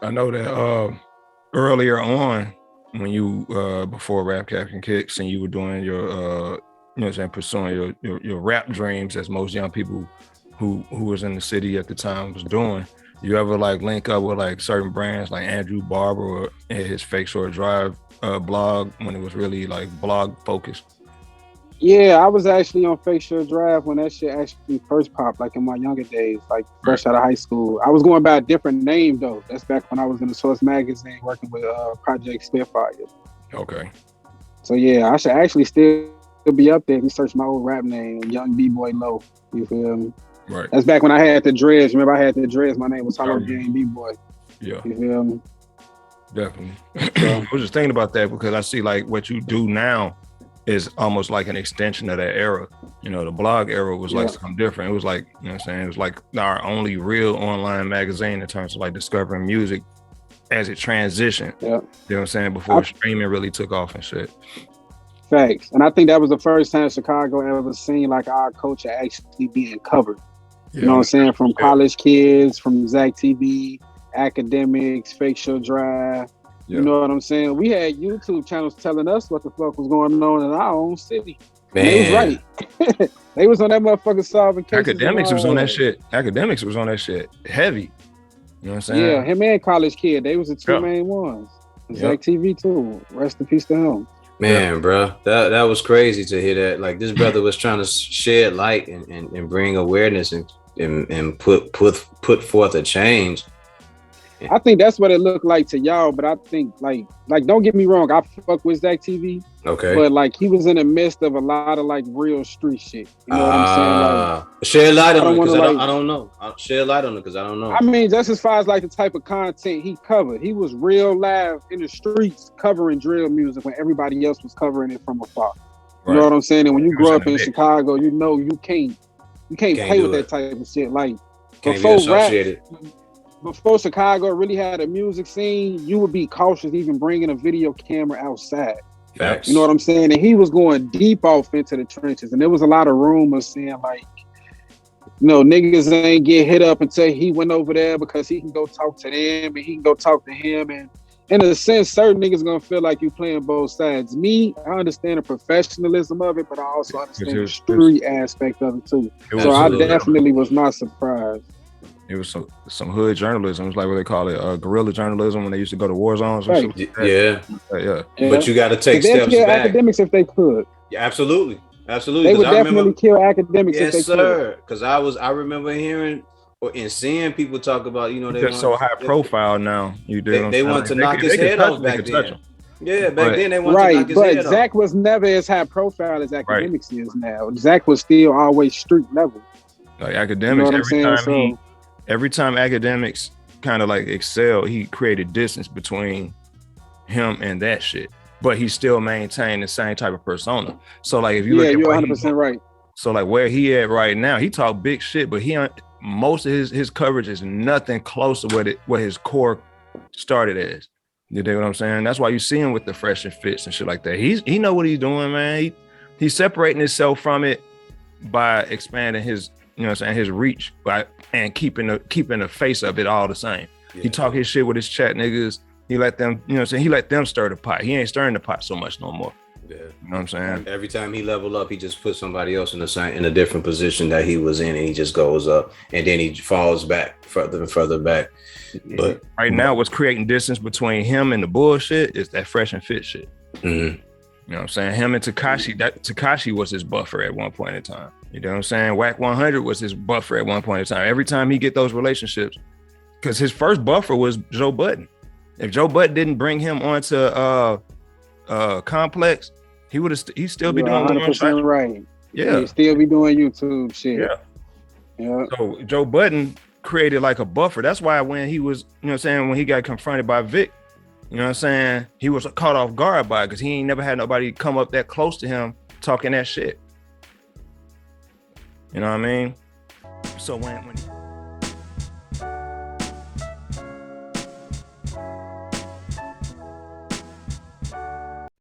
I know that earlier on when you before Rap Captain Kicks and you were doing your pursuing your rap dreams as most young people who was in the city at the time was doing, you ever like link up with like certain brands like Andrew Barber or his Fake Short Drive blog when it was really like blog focused? Yeah, I was actually on Fake Short Drive when that shit actually first popped, like in my younger days, like fresh out of high school. I was going by a different name though. That's back when I was in the Source magazine working with Project Spitfire. Okay. So yeah, I should actually still be up there if you search my old rap name, Young B-Boy Low. You feel me? Right. That's back when I had the dreads. Remember, I had the dreads. My name was Hollow Game B-Boy. Yeah. You feel me? Definitely. I was just thinking about that because I see like what you do now is almost like an extension of that era. You know, the blog era was like something different. It was like, you know what I'm saying? It was like our only real online magazine in terms of like discovering music as it transitioned. Yeah. You know what I'm saying? Before streaming really took off and shit. Facts. And I think that was the first time Chicago ever seen like our culture actually being covered. Yeah, you know what I'm saying? From College Kids, from Zacktv, Akademiks, Fake Short Drive. You know what I'm saying? We had YouTube channels telling us what the fuck was going on in our own city. Man. They was right. They was on that motherfucker solving cases. Akademiks was on that shit. Akademiks was on that shit heavy. You know what I'm saying? Yeah, him and College Kid. They was the two main ones. Zacktv too. Rest in peace to him. Man, bro, that was crazy to hear that. Like this brother was trying to shed light and bring awareness and put forth a change. I think that's what it looked like to y'all, but I think like don't get me wrong, I fuck with Zacktv. Okay. But like he was in the midst of a lot of like real street shit. You know what I'm saying? Like, shed light on it because I don't know. I'll shed light on it because I don't know. I mean, just as far as like the type of content he covered, he was real live in the streets covering drill music when everybody else was covering it from afar. You know what I'm saying? And when you grow up in Chicago, you know you can't play with that type of shit. Like before Chicago really had a music scene, you would be cautious even bringing a video camera outside. Facts. You know what I'm saying? And he was going deep off into the trenches. And there was a lot of rumors saying like, you know, niggas ain't get hit up until he went over there because he can go talk to them and he can go talk to him. And in a sense, certain niggas gonna feel like you playing both sides. Me, I understand the professionalism of it, but I also understand the street aspect of it too. So I definitely was not surprised. It was some hood journalism. It's like what they call it, guerrilla journalism when they used to go to war zones. And shit like that. Yeah. But you got to take steps back. Akademiks if they could. Yeah, absolutely. They would definitely kill Akademiks if they could. Yes, sir. Because I remember hearing and seeing people talk about, you know, they're so high profile now. They want to knock his head off back then. Yeah, back then they wanted to knock his head off. But Zach was never as high profile as Akademiks is now. Zach was still always street level. Like Akademiks, every time Akademiks kind of like excelled, he created distance between him and that shit. But he still maintained the same type of persona. So like if you look at you're 100% right. So like where he at right now, he talk big shit, but most of his coverage is nothing close to what his core started as. You dig what I'm saying? That's why you see him with the fresh and fits and shit like that. He know what he's doing, man. He's separating himself from it by expanding his, you know what I'm saying, his reach and keeping the face of it all the same. Yeah. He talk his shit with his chat niggas. He let them, you know what I'm saying, he let them stir the pot. He ain't stirring the pot so much no more. Yeah. You know what I'm saying? Every time he level up, he just puts somebody else in a different position that he was in, and he just goes up, and then he falls back further and further back. But right now, what's creating distance between him and the bullshit is that fresh and fit shit. Mm-hmm. You know what I'm saying? Him and Tekashi was his buffer at one point in time. You know what I'm saying? Whack 100 was his buffer at one point in time. Every time he get those relationships, because his first buffer was Joe Budden. If Joe Budden didn't bring him onto Complex, he'd still be doing 100% right. Yeah, he'd still be doing YouTube shit. Yeah. So Joe Budden created like a buffer. That's why when he was, you know what I'm saying, when he got confronted by Vic, you know what I'm saying, he was caught off guard by it because he ain't never had nobody come up that close to him talking that shit. You know what I mean? So when